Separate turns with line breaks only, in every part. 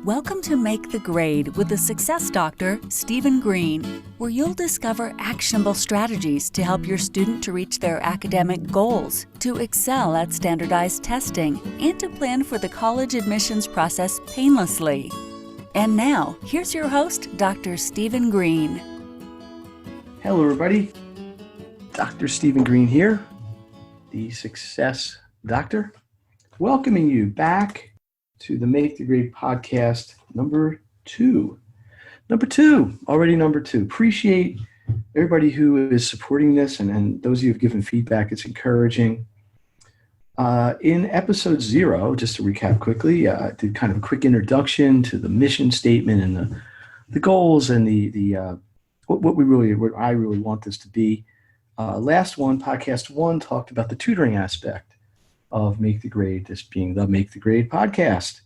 Welcome to Make the Grade with the Success Doctor, Stephen Green, where you'll discover actionable strategies to help your student to reach their academic goals, to excel at standardized testing, and to plan for the college admissions process painlessly. And now, here's your host, Dr. Stephen Green.
Hello, everybody. Dr. Stephen Green here, the Success Doctor, welcoming you back to the Make the Grade podcast number two. Already number two. Appreciate everybody who is supporting this and those of you who have given feedback. It's encouraging. In episode 0, just to recap quickly, I did kind of a quick introduction to the mission statement and the goals and what I really want this to be. Last one, podcast 1, talked about the tutoring aspect of Make the Grade, this being the Make the Grade podcast.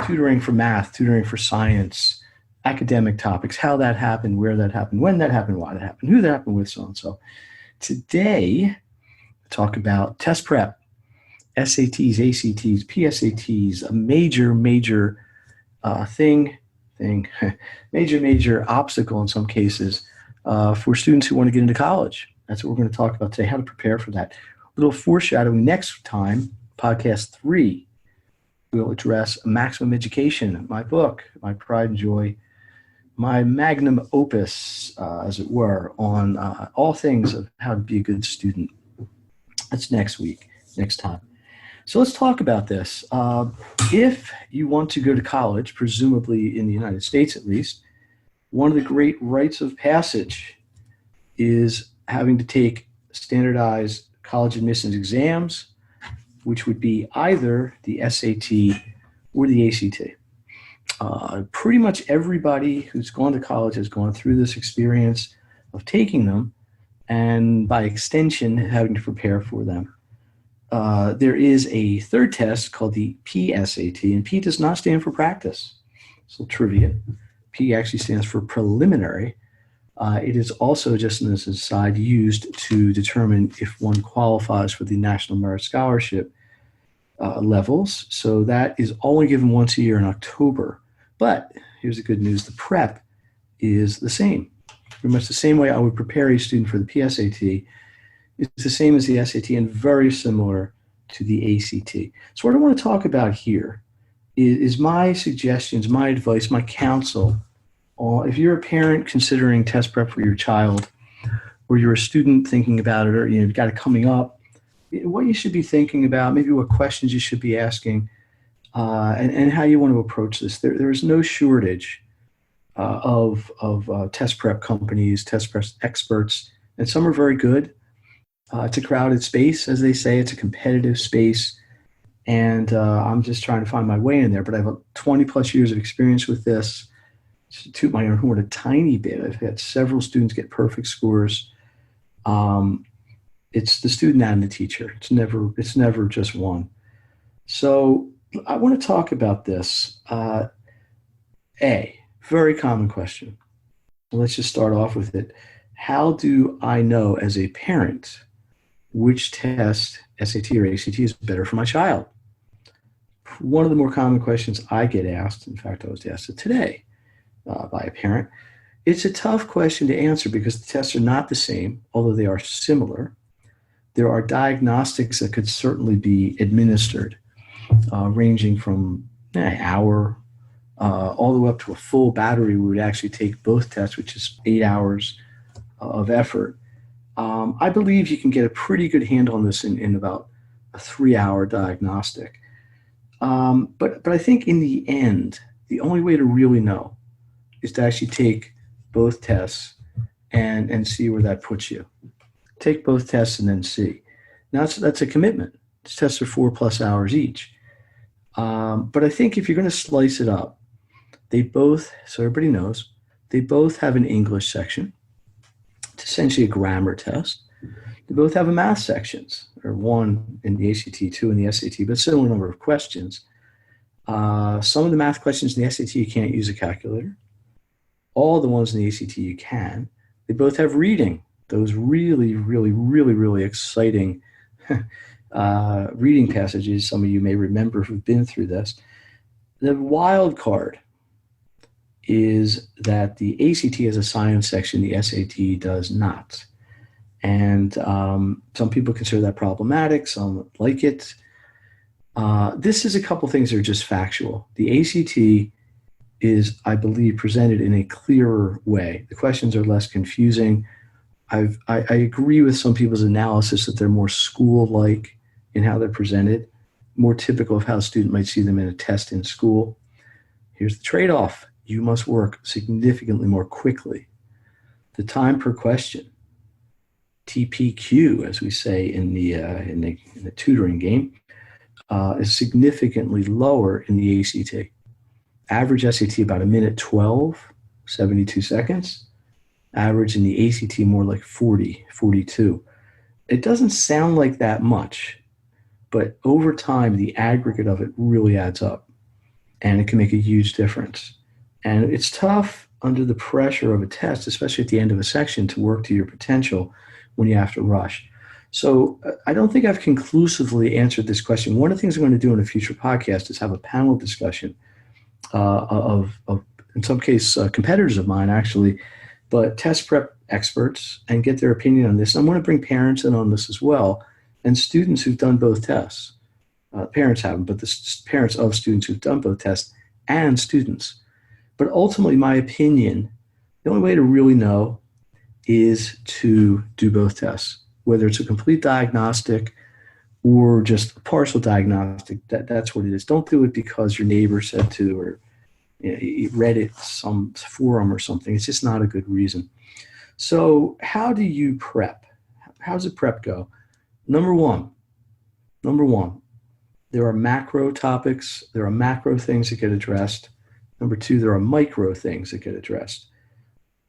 Tutoring for math, tutoring for science, academic topics, how that happened, where that happened, when that happened, why that happened, who that happened with, so on and so. Today, talk about test prep, SATs, ACTs, PSATs, a major major obstacle in some cases for students who want to get into college. That's what we're going to talk about today, how to prepare for that. A little foreshadowing next time, podcast 3, we'll address Maximum Education, my book, my pride and joy, my magnum opus, as it were, on all things of how to be a good student. That's next time. So let's talk about this. If you want to go to college, presumably in the United States at least, one of the great rites of passage is having to take standardized college admissions exams, which would be either the SAT or the ACT. Pretty much everybody who's gone to college has gone through this experience of taking them and by extension having to prepare for them. There is a third test called the PSAT, and P does not stand for practice. So trivia. P actually stands for preliminary. It is also, just as an aside, used to determine if one qualifies for the National Merit Scholarship levels. So that is only given once a year in October. But here's the good news. The prep is the same. Pretty much the same way I would prepare a student for the PSAT. It's the same as the SAT and very similar to the ACT. So what I want to talk about here is my suggestions, my advice, my counsel. If you're a parent considering test prep for your child, or you're a student thinking about it, or you've got it coming up, what you should be thinking about, maybe what questions you should be asking, and how you want to approach this. There is no shortage of test prep companies, test prep experts, and some are very good. It's a crowded space, as they say. It's a competitive space, and I'm just trying to find my way in there. But I have 20 plus years of experience with this. To toot my own horn a tiny bit, I've had several students get perfect scores. It's the student and the teacher. It's never just one. So I want to talk about this. Very common question. Let's just start off with it. How do I know as a parent which test, SAT or ACT, is better for my child? One of the more common questions I get asked, in fact, I was asked it today by a parent. It's a tough question to answer because the tests are not the same, although they are similar. There are diagnostics that could certainly be administered, ranging from an hour all the way up to a full battery. We would actually take both tests, which is 8 hours of effort. I believe you can get a pretty good handle on this in about a 3-hour diagnostic. But I think in the end, the only way to really know is to actually take both tests and see where that puts you. Take both tests and then see. Now that's a commitment. These tests are 4+ hours each. But I think if you're going to slice it up, they both, so everybody knows, they both have an English section. It's essentially a grammar test. They both have a math sections, or one in the ACT, 2 in the SAT, but a similar number of questions. Some of the math questions in the SAT you can't use a calculator. All the ones in the ACT you can. They both have reading. Those really exciting reading passages some of you may remember who've been through this. The wild card is that the ACT has a science section, the SAT does not. And some people consider that problematic, some like it. This is a couple things that are just factual. The ACT is, I believe, presented in a clearer way. The questions are less confusing. I agree with some people's analysis that they're more school-like in how they're presented, more typical of how a student might see them in a test in school. Here's the trade-off. You must work significantly more quickly. The time per question, TPQ, as we say in the tutoring game, is significantly lower in the ACT. Average SAT about 1:12, 72 seconds. Average in the ACT more like 40, 42. It doesn't sound like that much, but over time, the aggregate of it really adds up, and it can make a huge difference. And it's tough under the pressure of a test, especially at the end of a section, to work to your potential when you have to rush. So I don't think I've conclusively answered this question. One of the things I'm going to do in a future podcast is have a panel discussion of in some case, competitors of mine, actually, but test prep experts, and get their opinion on this. And I want to bring parents in on this as well, and students who've done both tests. Parents haven't, but the parents of students who've done both tests and students. But ultimately, my opinion, the only way to really know is to do both tests, whether it's a complete diagnostic or just a partial diagnostic. That's what it is. Don't do it because your neighbor said to, or you read it some forum or something. It's just not a good reason. So how do you prep? How does the prep go? Number one, there are macro topics. There are macro things that get addressed. Number two, there are micro things that get addressed.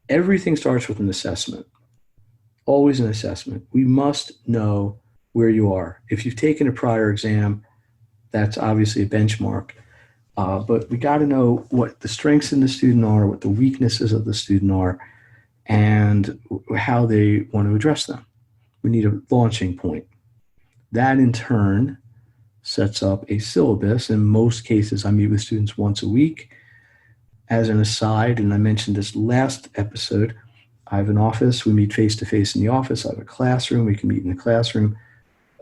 Everything starts with an assessment. Always an assessment. We must know where you are. If you've taken a prior exam, that's obviously a benchmark. But we got to know what the strengths in the student are, what the weaknesses of the student are, and how they want to address them. We need a launching point. That in turn sets up a syllabus. In most cases, I meet with students once a week. As an aside, and I mentioned this last episode, I have an office. We meet face-to-face in the office. I have a classroom. We can meet in the classroom.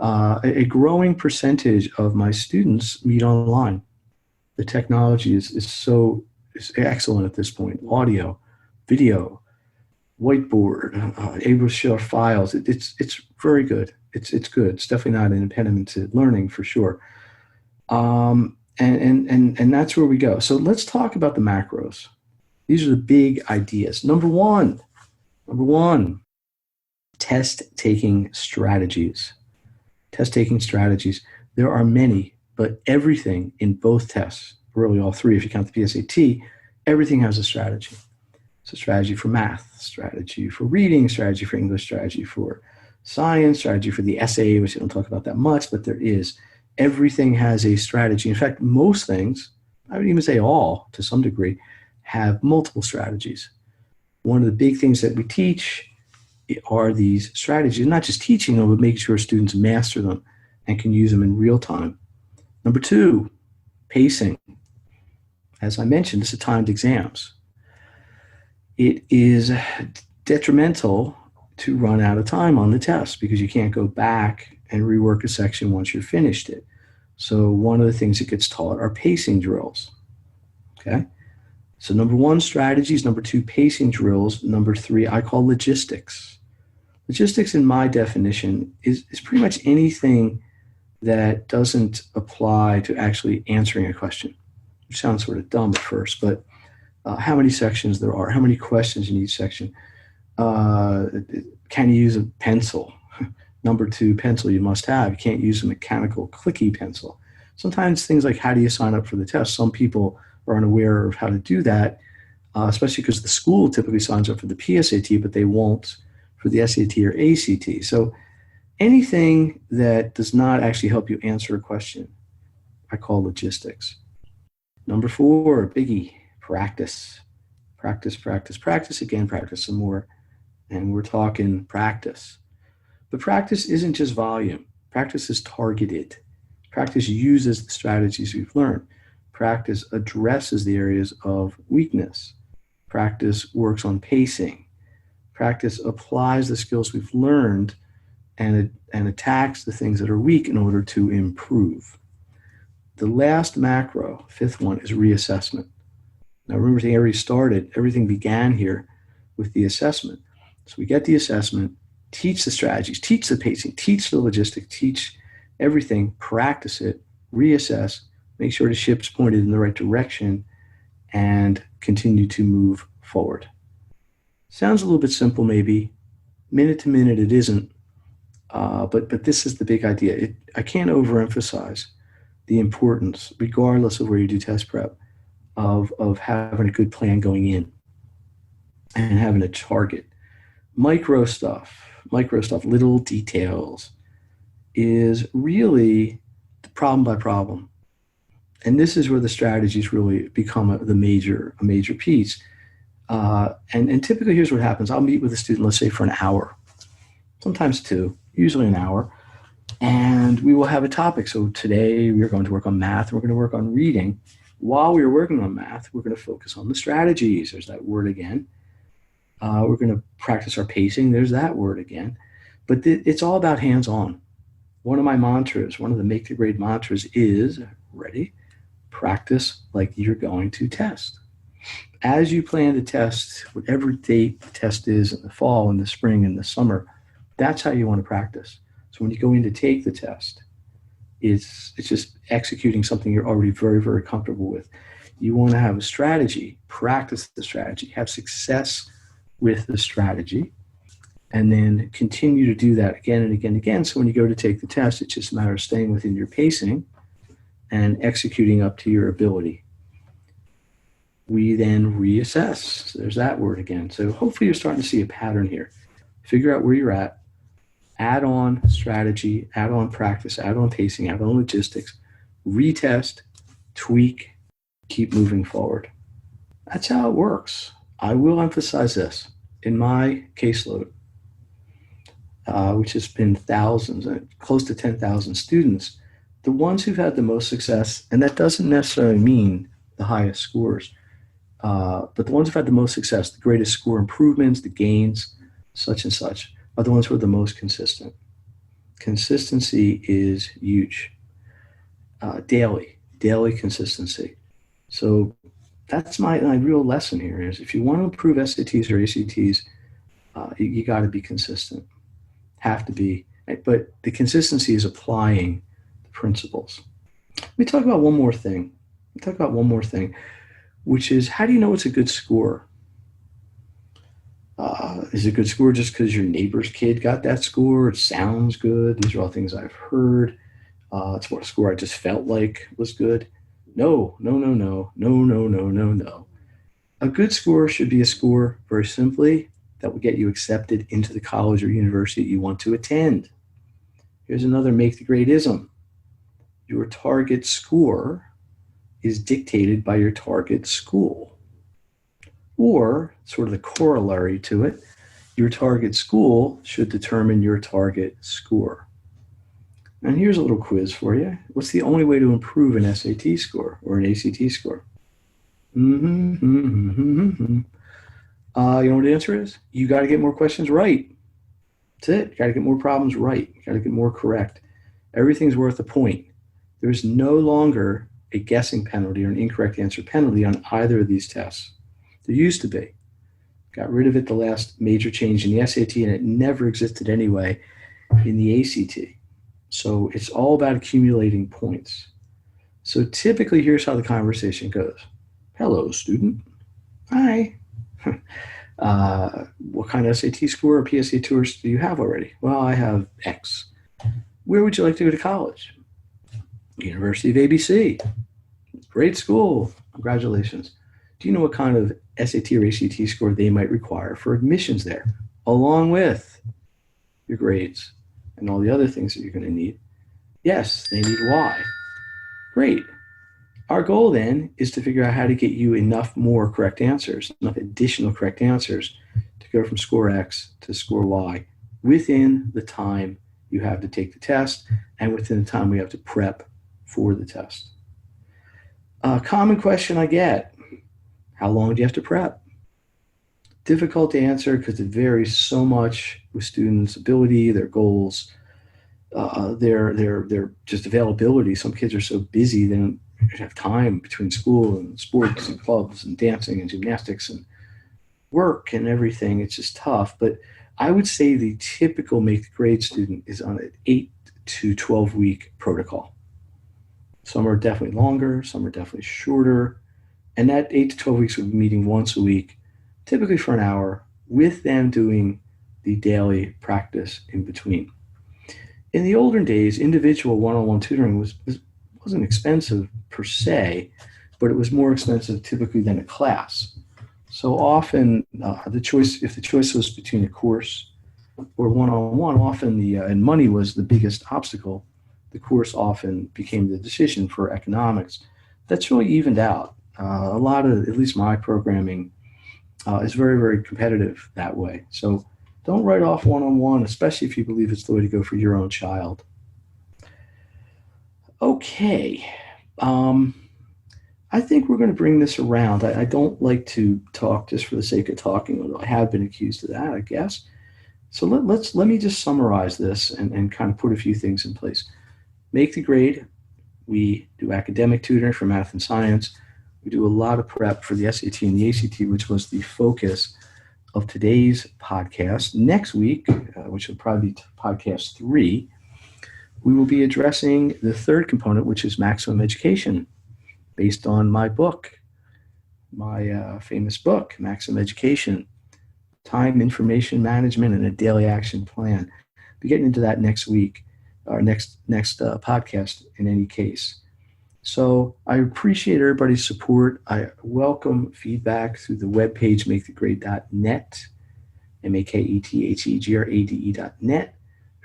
A growing percentage of my students meet online. The technology is excellent at this point. Audio, video, whiteboard, able to share files. It's very good. It's good. It's definitely not an impediment to learning for sure. And that's where we go. So let's talk about the macros. These are the big ideas. Number one, test-taking strategies. Test-taking strategies. There are many, but everything in both tests, really all three, if you count the PSAT, everything has a strategy. It's a strategy for math, strategy for reading, strategy for English, strategy for science, strategy for the essay, which I don't talk about that much, but there is. Everything has a strategy. In fact, most things, I would even say all to some degree, have multiple strategies. One of the big things that we teach are these strategies, not just teaching them, but making sure students master them and can use them in real time. Number two, pacing. As I mentioned, this is timed exams. It is detrimental to run out of time on the test because you can't go back and rework a section once you've finished it. So one of the things that gets taught are pacing drills. Okay. So number one, strategies. Number two, pacing drills. Number three, I call logistics. Logistics, in my definition, is pretty much anything that doesn't apply to actually answering a question, which sounds sort of dumb at first, but how many sections there are, how many questions in each section. Can you use a pencil? Number two, pencil you must have. You can't use a mechanical clicky pencil. Sometimes things like how do you sign up for the test? Some people are unaware of how to do that, especially because the school typically signs up for the PSAT, but they won't for the SAT or ACT. So anything that does not actually help you answer a question, I call logistics. Number four, biggie, practice. Practice, practice, practice again, practice some more. And we're talking practice. But practice isn't just volume. Practice is targeted. Practice uses the strategies we've learned. Practice addresses the areas of weakness. Practice works on pacing. Practice applies the skills we've learned and attacks the things that are weak in order to improve. The last macro, fifth one, is reassessment. Now remember, everything began here with the assessment. So we get the assessment, teach the strategies, teach the pacing, teach the logistics, teach everything, practice it, reassess, make sure the ship's pointed in the right direction, and continue to move forward. Sounds a little bit simple, maybe. Minute to minute, it isn't. But this is the big idea. I can't overemphasize the importance, regardless of where you do test prep, of having a good plan going in and having a target. Micro stuff, little details is really the problem by problem. And this is where the strategies really become a major piece. And typically, here's what happens. I'll meet with a student, let's say for an hour, sometimes two, usually an hour, and we will have a topic. So today we're going to work on math, and we're going to work on reading. While we're working on math, we're going to focus on the strategies. There's that word again. We're going to practice our pacing. There's that word again. But it's all about hands-on. One of my mantras, one of the Make the Grade mantras is, ready, practice like you're going to test. As you plan to test, whatever date the test is in the fall, in the spring, in the summer, that's how you want to practice. So when you go in to take the test, it's just executing something you're already very, very comfortable with. You want to have a strategy, practice the strategy, have success with the strategy, and then continue to do that again and again and again. So when you go to take the test, it's just a matter of staying within your pacing and executing up to your ability. We then reassess. There's that word again. So hopefully you're starting to see a pattern here. Figure out where you're at, add on strategy, add on practice, add on pacing, add on logistics, retest, tweak, keep moving forward. That's how it works. I will emphasize this. In my caseload, which has been thousands, close to 10,000 students, the ones who've had the most success, and that doesn't necessarily mean the highest scores, but the ones who've had the most success, the greatest score improvements, the gains, such and such, are the ones who are the most consistent. Consistency is huge. Daily consistency. So that's my real lesson here is if you want to improve SATs or ACTs, you got to be consistent. Have to be. But the consistency is applying the principles. Let me talk about one more thing. Which is, how do you know it's a good score? Is it a good score just because your neighbor's kid got that score? It sounds good. These are all things I've heard. It's what a score I just felt like was good. No. A good score should be a score, very simply, that will get you accepted into the college or university you want to attend. Here's another Make the Grade-ism. Your target score is dictated by your target school. Or, sort of the corollary to it, your target school should determine your target score. And here's a little quiz for you. What's the only way to improve an SAT score or an ACT score? You know what the answer is? You got to get more questions right. That's it. You got to get more problems right. You got to get more correct. Everything's worth a point. There's no longer a guessing penalty or an incorrect answer penalty on either of these tests. There used to be. Got rid of it the last major change in the SAT, and it never existed anyway in the ACT. So it's all about accumulating points. So typically, here's how the conversation goes. Hello, student. Hi. What kind of SAT score or PSA tours do you have already? Well, I have X. Where would you like to go to college? University of ABC. Great school. Congratulations. Do you know what kind of SAT or ACT score they might require for admissions there, along with your grades and all the other things that you're going to need? Yes, they need Y. Great. Our goal then is to figure out how to get you enough more correct answers, enough additional correct answers to go from score X to score Y within the time you have to take the test and within the time we have to prep for the test. Common question I get: how long do you have to prep? Difficult to answer because it varies so much with students' ability, their goals, their just availability. Some kids are so busy they don't have time between school and sports and clubs and dancing and gymnastics and work and everything. It's just tough. But I would say the typical Make the Grade student is on an 8 to 12 week protocol. Some are definitely longer, some are definitely shorter. And that 8 to 12 weeks would be meeting once a week, typically for an hour, with them doing the daily practice in between. In the olden days, individual one-on-one tutoring wasn't expensive per se, but it was more expensive typically than a class. So often, if the choice was between a course or one-on-one, often and money was the biggest obstacle. The course often became the decision for economics. That's really evened out. A lot of, at least my programming, is very, very competitive that way. So don't write off one-on-one, especially if you believe it's the way to go for your own child. Okay. I think we're going to bring this around. I don't like to talk just for the sake of talking, although I have been accused of that, I guess. So let me just summarize this and kind of put a few things in place. Make the Grade. We do academic tutoring for math and science. We do a lot of prep for the SAT and the ACT, which was the focus of today's podcast. Next week, which will probably be podcast 3, we will be addressing the third component, which is maximum education, based on my book, my famous book, Maximum Education, Time, Information Management, and a Daily Action Plan. We'll be getting into that next week, our next podcast in any case. So I appreciate everybody's support. I welcome feedback through the webpage, makethegrade.net, makethegrade.net,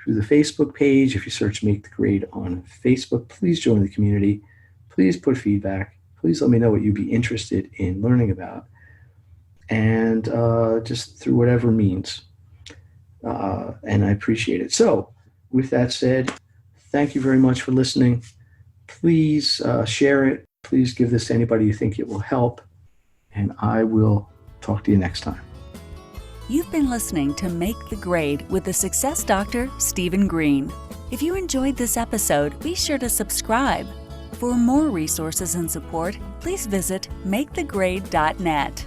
through the Facebook page. If you search Make the Grade on Facebook, please join the community. Please put feedback. Please let me know what you'd be interested in learning about. And just through whatever means. And I appreciate it. So with that said, thank you very much for listening. Please share it. Please give this to anybody you think it will help. And I will talk to you next time.
You've been listening to Make the Grade with the Success Doctor, Stephen Green. If you enjoyed this episode, be sure to subscribe. For more resources and support, please visit makethegrade.net.